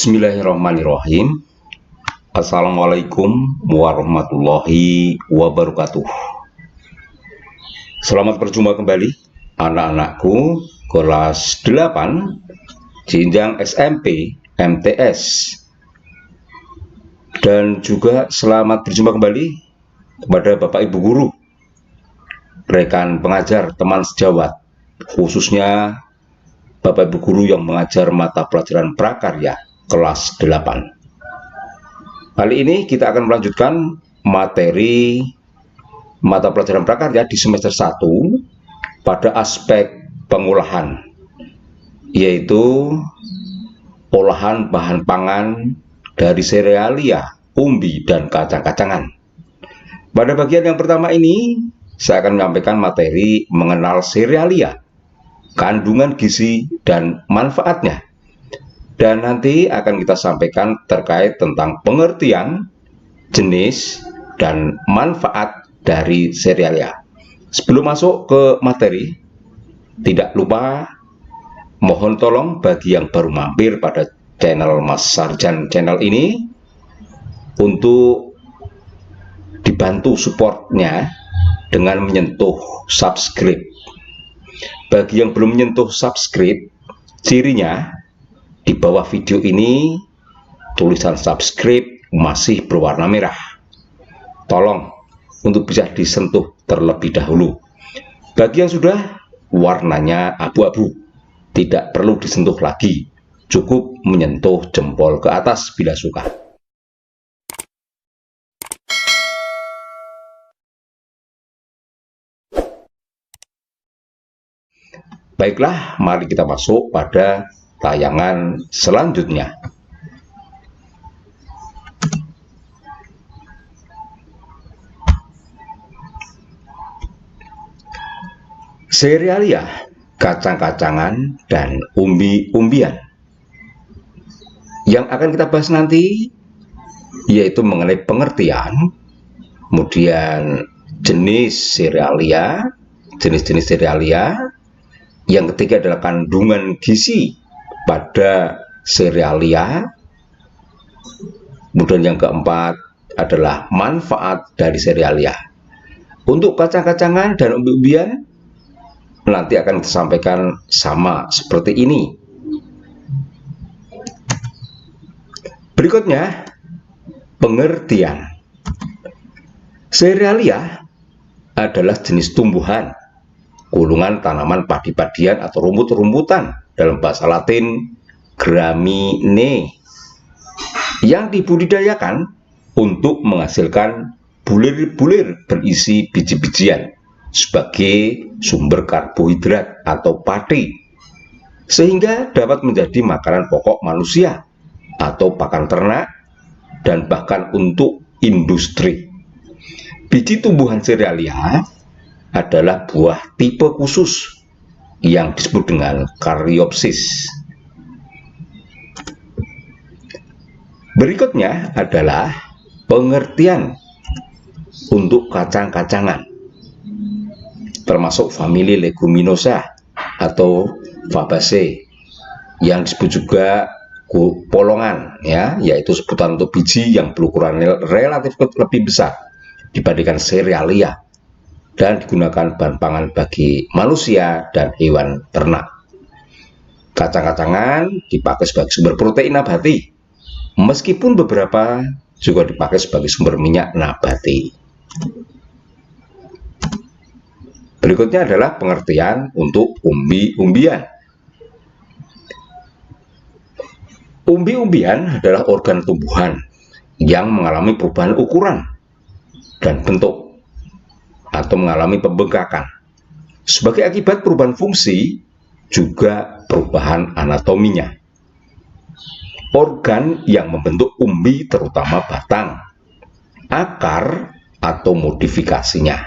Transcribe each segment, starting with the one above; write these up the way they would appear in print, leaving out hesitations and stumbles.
Bismillahirrahmanirrahim. Assalamualaikum warahmatullahi wabarakatuh. Selamat berjumpa kembali anak-anakku kelas 8 jenjang SMP MTS. Dan juga selamat berjumpa kembali kepada Bapak Ibu guru, rekan pengajar, teman sejawat, khususnya Bapak Ibu guru yang mengajar mata pelajaran prakarya kelas 8. Kali ini kita akan melanjutkan materi mata pelajaran prakarya di semester 1 pada aspek pengolahan, yaitu olahan bahan pangan dari serealia, umbi, dan kacang-kacangan. Pada bagian yang pertama ini, saya akan menyampaikan materi mengenal serealia, kandungan gizi dan manfaatnya, dan nanti akan kita sampaikan terkait tentang pengertian, jenis, dan manfaat dari serealia. Sebelum masuk ke materi, tidak lupa mohon tolong bagi yang baru mampir pada channel Mas Sarjan channel ini untuk dibantu supportnya dengan menyentuh subscribe. Bagi yang belum menyentuh subscribe, cirinya di bawah video ini tulisan subscribe masih berwarna merah. Tolong untuk bisa disentuh terlebih dahulu. Bagi yang sudah, warnanya abu-abu, tidak perlu disentuh lagi, cukup menyentuh jempol ke atas bila suka. Baiklah, mari kita masuk pada tayangan selanjutnya. Serealia, kacang-kacangan, dan umbi-umbian. Yang akan kita bahas nanti yaitu mengenai pengertian, kemudian jenis serealia, jenis-jenis serealia. Yang ketiga adalah kandungan gizi pada serealia. Kemudian yang keempat adalah manfaat dari serealia. Untuk kacang-kacangan dan umbi-umbian nanti akan disampaikan sama seperti ini. Berikutnya, pengertian. Serealia adalah jenis tumbuhan, gulungan tanaman padi-padian atau rumput-rumputan, dalam bahasa Latin gramine, yang dibudidayakan untuk menghasilkan bulir-bulir berisi biji-bijian sebagai sumber karbohidrat atau pati, sehingga dapat menjadi makanan pokok manusia atau pakan ternak dan bahkan untuk industri. Biji tumbuhan serealia adalah buah tipe khusus yang disebut dengan karyopsis. Berikutnya adalah pengertian untuk kacang-kacangan, termasuk famili leguminosa atau Fabaceae, yang disebut juga polongan, ya, yaitu sebutan untuk biji yang berukuran relatif lebih besar dibandingkan serealia dan digunakan bahan pangan bagi manusia dan hewan ternak. Kacang-kacangan dipakai sebagai sumber protein nabati, meskipun beberapa juga dipakai sebagai sumber minyak nabati. Berikutnya adalah pengertian untuk umbi-umbian. Umbi-umbian adalah organ tumbuhan yang mengalami perubahan ukuran dan bentuk atau mengalami pembengkakan. Sebagai akibat perubahan fungsi, juga perubahan anatominya. Organ yang membentuk umbi terutama batang, akar, atau modifikasinya.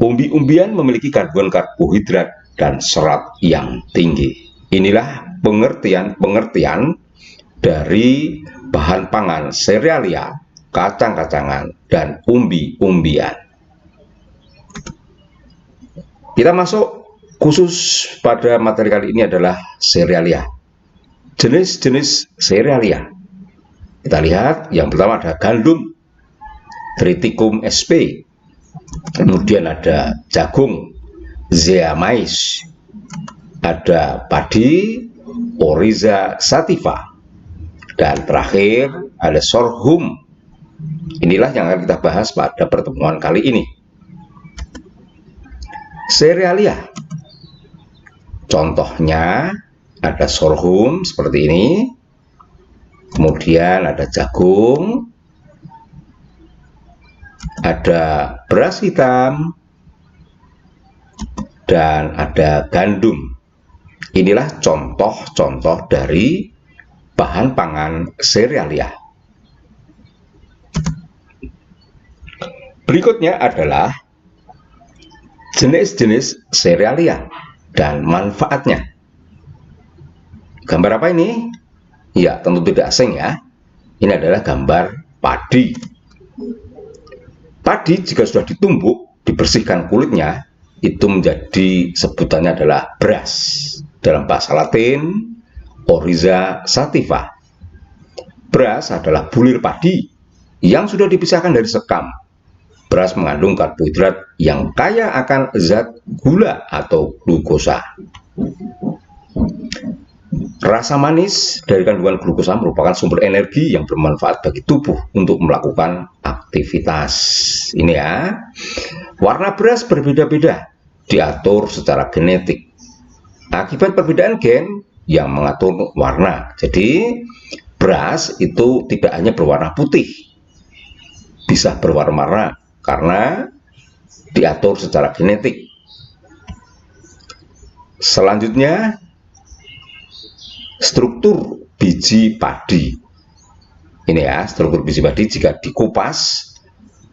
Umbi-umbian memiliki kandungan karbohidrat dan serat yang tinggi. Inilah pengertian-pengertian dari bahan pangan serealia, kacang-kacangan, dan umbi-umbian. Kita masuk khusus pada materi kali ini adalah serealia. Jenis-jenis serealia. Kita lihat yang pertama ada gandum, Triticum sp. Kemudian ada jagung, Zea mais. Ada padi, Oryza sativa. Dan terakhir ada sorghum. Inilah yang akan kita bahas pada pertemuan kali ini. Serealia. Contohnya ada sorghum seperti ini. Kemudian ada jagung. Ada beras hitam. Dan ada gandum. Inilah contoh-contoh dari bahan pangan serealia. Berikutnya adalah jenis-jenis serealia dan manfaatnya. Gambar apa ini? Ya, tentu tidak asing ya. Ini adalah gambar padi. Padi jika sudah ditumbuk, dibersihkan kulitnya, itu menjadi sebutannya adalah beras. Dalam bahasa Latin, Oryza sativa. Beras adalah bulir padi yang sudah dipisahkan dari sekam. Beras mengandung karbohidrat yang kaya akan zat gula atau glukosa. Rasa manis dari kandungan glukosa merupakan sumber energi yang bermanfaat bagi tubuh untuk melakukan aktivitas. Ini ya. Warna beras berbeda-beda, diatur secara genetik. Akibat perbedaan gen yang mengatur warna. Jadi, beras itu tidak hanya berwarna putih, bisa berwarna-warna karena diatur secara genetik. Selanjutnya, struktur biji padi. Ini ya, struktur biji padi jika dikupas,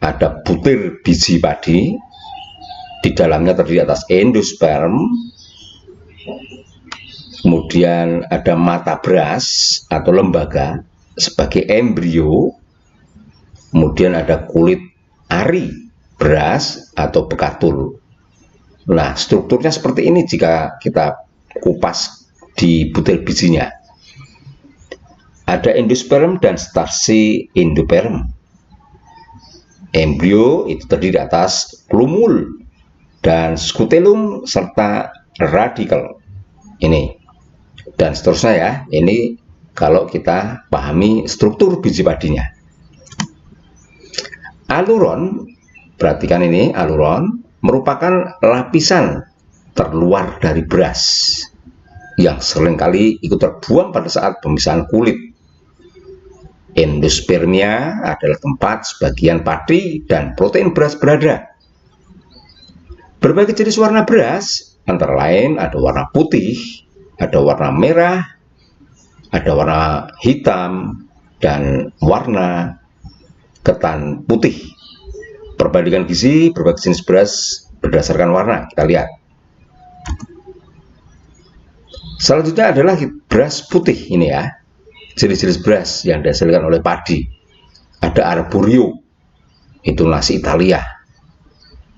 ada butir biji padi, di dalamnya terdiri atas endosperm, kemudian ada mata beras atau lembaga sebagai embrio, kemudian ada kulit ari beras atau bekatul. Nah, strukturnya seperti ini jika kita kupas di butir bijinya. Ada endosperm dan stasi endoperm. Embrio itu terdiri atas plumul dan skutelum serta radikel. Ini dan seterusnya ya. Ini kalau kita pahami struktur biji padinya. Aluron, perhatikan ini, aluron merupakan lapisan terluar dari beras yang seringkali ikut terbuang pada saat pemisahan kulit. Endospermia adalah tempat sebagian padi dan protein beras berada. Berbagai jenis warna beras, antara lain ada warna putih, ada warna merah, ada warna hitam, dan warna ketan putih. Perbandingan gizi berbagai jenis beras berdasarkan warna, kita lihat. Selanjutnya adalah beras putih ini ya. Jenis-jenis beras yang dihasilkan oleh padi. Ada arborio, itu nasi Italia.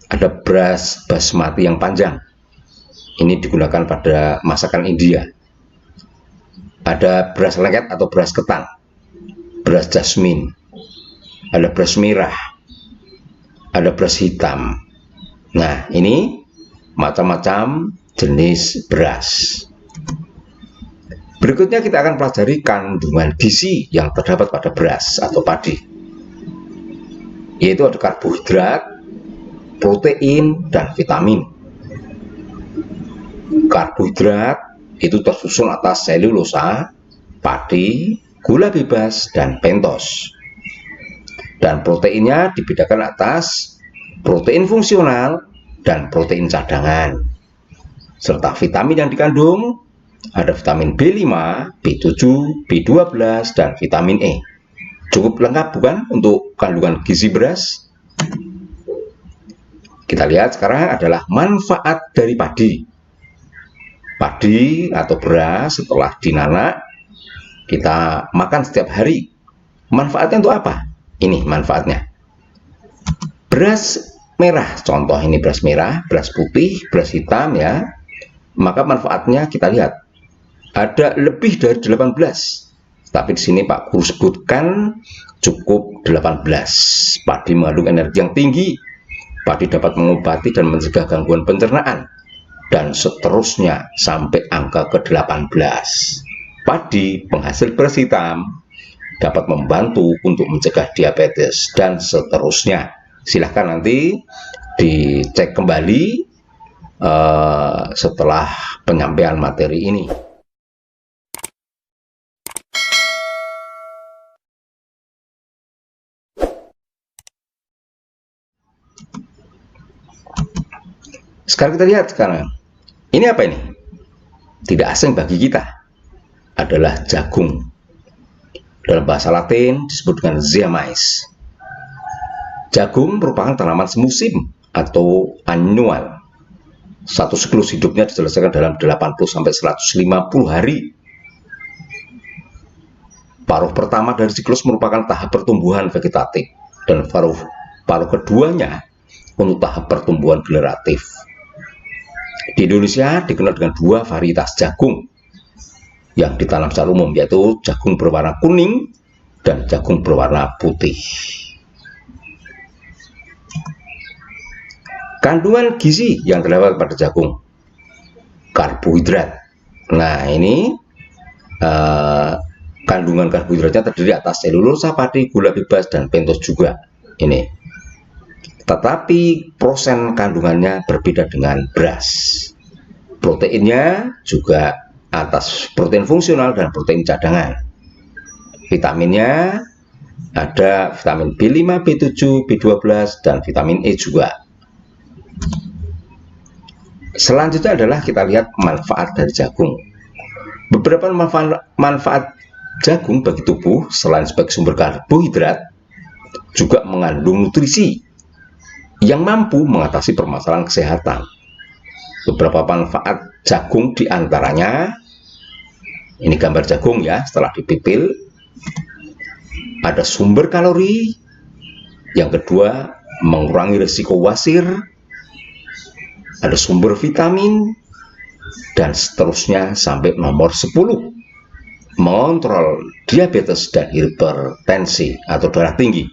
Ada beras basmati yang panjang. Ini digunakan pada masakan India. Ada beras lengket atau beras ketan. Beras jasmin. Ada beras merah, ada beras hitam. Nah, ini macam-macam jenis beras. Berikutnya kita akan pelajari kandungan gizi yang terdapat pada beras atau padi. Yaitu ada karbohidrat, protein, dan vitamin. Karbohidrat itu tersusun atas selulosa, padi, gula bebas, dan pentos. Dan proteinnya dibedakan atas protein fungsional dan protein cadangan. Serta vitamin yang dikandung, ada vitamin B5, B7, B12, dan vitamin E. Cukup lengkap bukan untuk kandungan gizi beras? Kita lihat sekarang adalah manfaat dari padi. Padi atau beras setelah dinanak, kita makan setiap hari. Manfaatnya untuk apa? Ini manfaatnya. Beras merah, contoh ini beras merah, beras putih, beras hitam ya. Maka manfaatnya kita lihat. Ada lebih dari 18. Tapi di sini Pak Guru sebutkan cukup 18. Padi mengandung energi yang tinggi. Padi dapat mengobati dan mencegah gangguan pencernaan. Dan seterusnya sampai angka ke-18. Padi penghasil beras hitam dapat membantu untuk mencegah diabetes dan seterusnya. Silahkan nanti dicek kembali setelah penyampaian materi ini. Sekarang kita lihat sekarang. Ini apa ini? Tidak asing bagi kita. Adalah jagung. Dalam bahasa Latin disebut dengan zea mays. Jagung merupakan tanaman semusim atau annual. Satu siklus hidupnya diselesaikan dalam 80-150 hari. Paruh pertama dari siklus merupakan tahap pertumbuhan vegetatif dan paruh keduanya untuk tahap pertumbuhan generatif. Di Indonesia dikenal dengan dua varietas jagung yang ditanam secara umum, yaitu jagung berwarna kuning dan jagung berwarna putih. Kandungan gizi yang terdapat pada jagung: karbohidrat. Nah, ini kandungan karbohidratnya terdiri atas selulosa, padi, gula bebas, dan pentos juga. Ini. Tetapi prosen kandungannya berbeda dengan beras. Proteinnya juga atas protein fungsional dan protein cadangan. Vitaminnya ada vitamin B5, B7, B12, dan vitamin E juga. Selanjutnya adalah kita lihat manfaat dari jagung. Beberapa manfaat jagung bagi tubuh selain sebagai sumber karbohidrat, juga mengandung nutrisi yang mampu mengatasi permasalahan kesehatan. Beberapa manfaat jagung diantaranya, ini gambar jagung ya setelah dipipil. Ada sumber kalori. Yang kedua, mengurangi risiko wasir. Ada sumber vitamin. Dan seterusnya sampai nomor 10. Mengontrol diabetes dan hipertensi atau darah tinggi.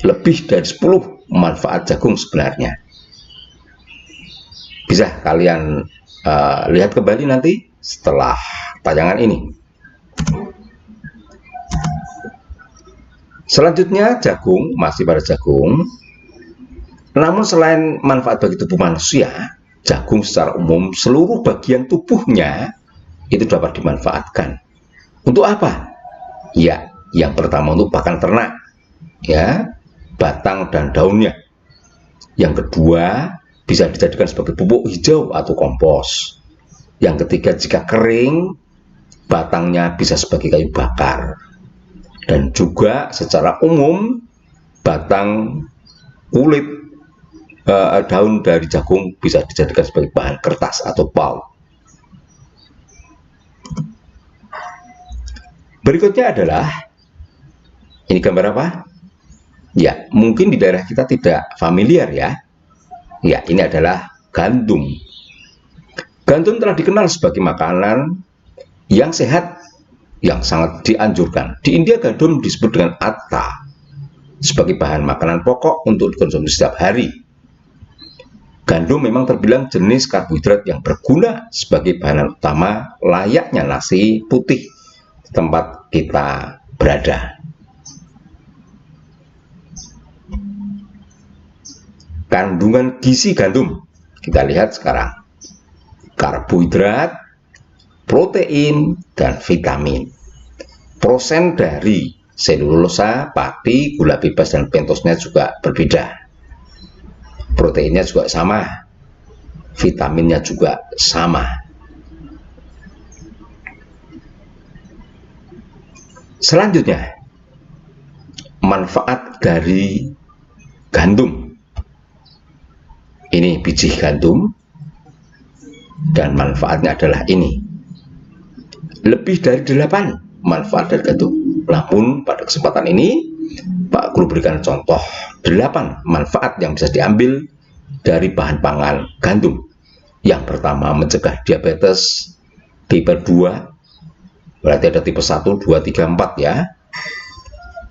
Lebih dari 10 manfaat jagung sebenarnya. Bisa kalian lihat kembali nanti setelah tayangan ini. Selanjutnya jagung, masih pada jagung. Namun selain manfaat bagi tubuh manusia, jagung secara umum seluruh bagian tubuhnya itu dapat dimanfaatkan. Untuk apa? Ya, yang pertama untuk pakan ternak, ya, batang dan daunnya. Yang kedua, bisa dijadikan sebagai pupuk hijau atau kompos. Yang ketiga, jika kering, batangnya bisa sebagai kayu bakar. Dan juga secara umum, batang, kulit, daun dari jagung bisa dijadikan sebagai bahan kertas atau pulp. Berikutnya adalah, ini gambar apa? Ya, mungkin di daerah kita tidak familiar ya. Ya, ini adalah gandum. Gandum telah dikenal sebagai makanan yang sehat, yang sangat dianjurkan. Di India gandum disebut dengan atta, sebagai bahan makanan pokok untuk dikonsumsi setiap hari. Gandum memang terbilang jenis karbohidrat yang berguna sebagai bahan utama layaknya nasi putih di tempat kita berada. Kandungan gizi gandum kita lihat sekarang: karbohidrat, protein, dan vitamin. Prosen dari selulosa, padi, gula bebas, dan pentosnya juga berbeda. Proteinnya juga sama, vitaminnya juga sama. Selanjutnya, manfaat dari gandum. Ini biji gandum, dan manfaatnya adalah ini. Lebih dari 8 manfaat dari gandum. Namun pada kesempatan ini Pak Guru berikan contoh 8 manfaat yang bisa diambil dari bahan pangan gandum. Yang pertama, mencegah diabetes Tipe 2 berarti ada tipe 1, 2, 3, 4 ya.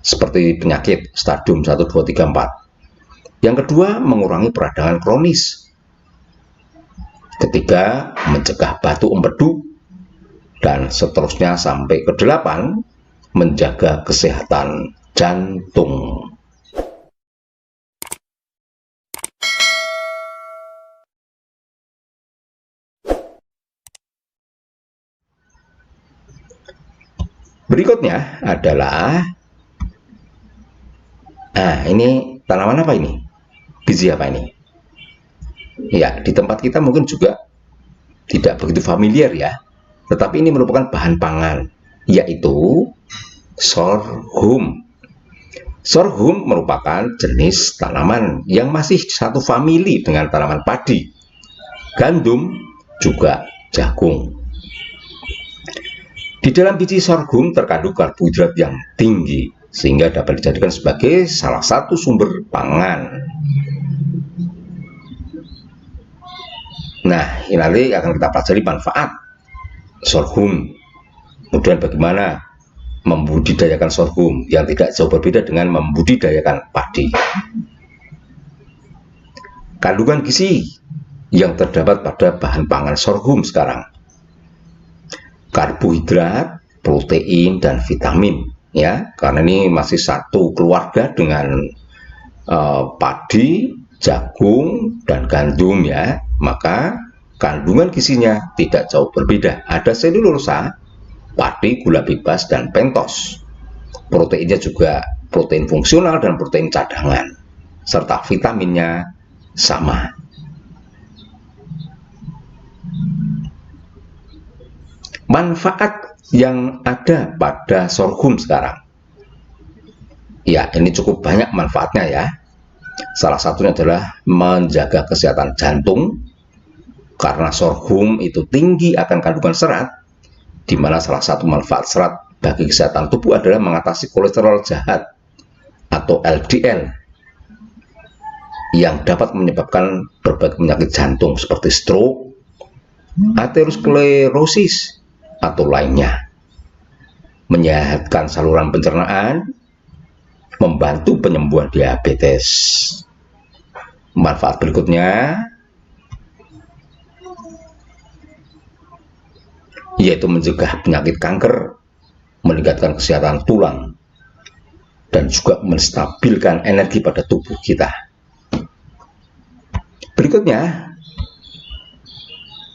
Seperti penyakit stadium 1, 2, 3, 4. Yang kedua, mengurangi peradangan kronis. Ketiga, mencegah batu empedu. Dan seterusnya sampai ke 8, menjaga kesehatan jantung. Berikutnya adalah, ini tanaman apa ini? Biji apa ini? Ya, di tempat kita mungkin juga tidak begitu familiar ya, tetapi ini merupakan bahan pangan, yaitu sorghum. Sorghum merupakan jenis tanaman yang masih satu famili dengan tanaman padi, gandum, juga jagung. Di dalam biji sorghum terkandung karbohidrat yang tinggi, sehingga dapat dijadikan sebagai salah satu sumber pangan. Nah, ini nanti akan kita pelajari manfaat sorghum. Kemudian bagaimana membudidayakan sorghum yang tidak jauh berbeda dengan membudidayakan padi. Kandungan gizi yang terdapat pada bahan pangan sorghum sekarang: karbohidrat, protein, dan vitamin ya, karena ini masih satu keluarga dengan padi, jagung, dan gandum ya, maka kandungan gizinya tidak jauh berbeda. Ada selulosa, padi, gula bebas, dan pentos. Proteinnya juga protein fungsional dan protein cadangan, serta vitaminnya sama. Manfaat yang ada pada sorghum sekarang, ya ini cukup banyak manfaatnya ya. Salah satunya adalah menjaga kesehatan jantung, karena sorghum itu tinggi akan kandungan serat, di mana salah satu manfaat serat bagi kesehatan tubuh adalah mengatasi kolesterol jahat atau LDL yang dapat menyebabkan berbagai penyakit jantung seperti stroke, aterosklerosis, atau lainnya. Menyehatkan saluran pencernaan, membantu penyembuhan diabetes. Manfaat berikutnya yaitu mencegah penyakit kanker, meningkatkan kesehatan tulang, dan juga menstabilkan energi pada tubuh kita. Berikutnya,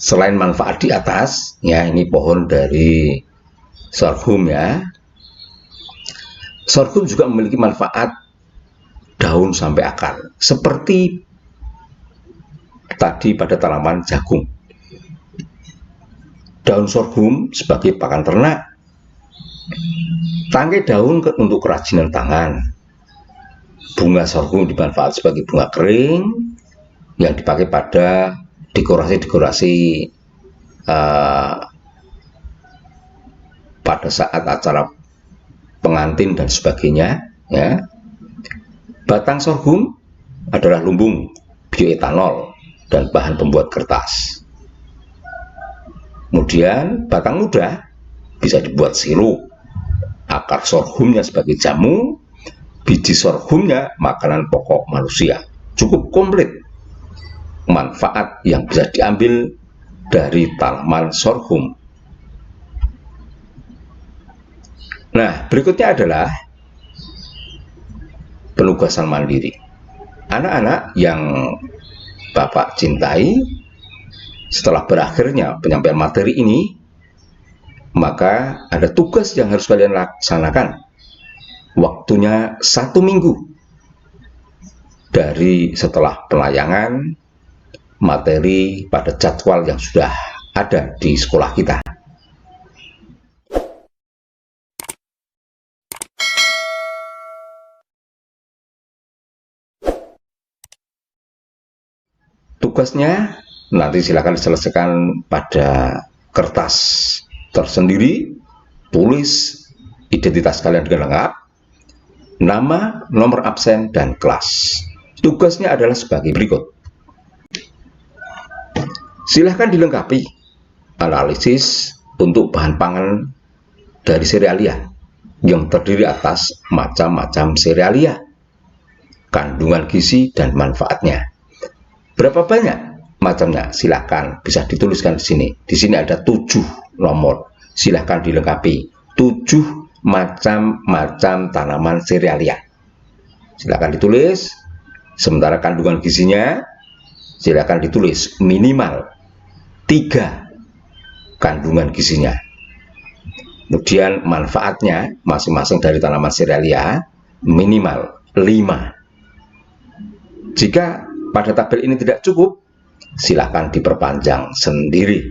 selain manfaat di atas, ya ini pohon dari sorghum ya. Sorghum juga memiliki manfaat daun sampai akar, seperti tadi pada tanaman jagung. Daun sorghum sebagai pakan ternak, tangkai daun untuk kerajinan tangan, bunga sorghum dimanfaatkan sebagai bunga kering yang dipakai pada dekorasi-dekorasi pada saat acara pengantin dan sebagainya ya. Batang sorghum adalah lumbung bioetanol dan bahan pembuat kertas. Kemudian batang muda bisa dibuat sirup, akar sorghumnya sebagai jamu, biji sorghumnya makanan pokok manusia. Cukup komplit manfaat yang bisa diambil dari tanaman sorghum. Nah, berikutnya adalah penugasan mandiri. Anak-anak yang Bapak cintai, setelah berakhirnya penyampaian materi ini, maka ada tugas yang harus kalian laksanakan. Waktunya 1 minggu dari setelah penayangan materi pada jadwal yang sudah ada di sekolah kita. Tugasnya nanti silakan diselesaikan pada kertas tersendiri. Tulis identitas kalian dengan lengkap, nama, nomor absen, dan kelas. Tugasnya adalah sebagai berikut. Silahkan dilengkapi analisis untuk bahan pangan dari serealia yang terdiri atas macam-macam serealia, kandungan gizi dan manfaatnya. Berapa banyak macamnya? Silahkan bisa dituliskan di sini. Di sini ada 7 nomor. Silahkan dilengkapi. 7 macam-macam tanaman serealia. Silahkan ditulis. Sementara kandungan gizinya silahkan ditulis minimal 3 kandungan gizinya. Kemudian manfaatnya masing-masing dari tanaman serealia minimal 5. Jika pada tabel ini tidak cukup, silakan diperpanjang sendiri.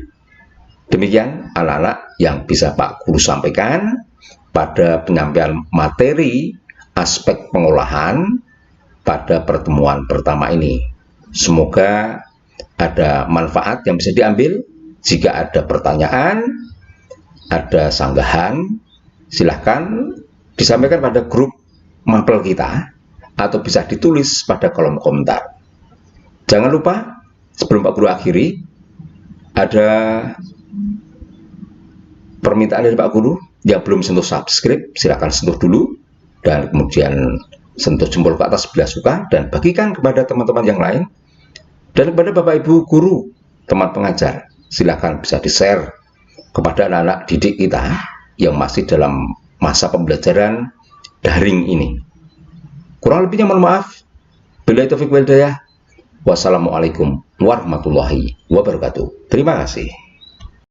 Demikian anak-anak yang bisa Pak Guru sampaikan pada penyampaian materi aspek pengolahan pada pertemuan pertama ini. Semoga ada manfaat yang bisa diambil. Jika ada pertanyaan, ada sanggahan, silahkan disampaikan pada grup mapel kita atau bisa ditulis pada kolom komentar. Jangan lupa, sebelum Pak Guru akhiri, ada permintaan dari Pak Guru yang belum sentuh subscribe, silahkan sentuh dulu, dan kemudian sentuh jempol ke atas bila suka, dan bagikan kepada teman-teman yang lain, dan kepada Bapak Ibu Guru, teman pengajar, silahkan bisa di-share kepada anak-anak didik kita yang masih dalam masa pembelajaran daring ini. Kurang lebihnya mohon maaf. Billahi taufiq wal hidayah. Wassalamualaikum warahmatullahi wabarakatuh. Terima kasih.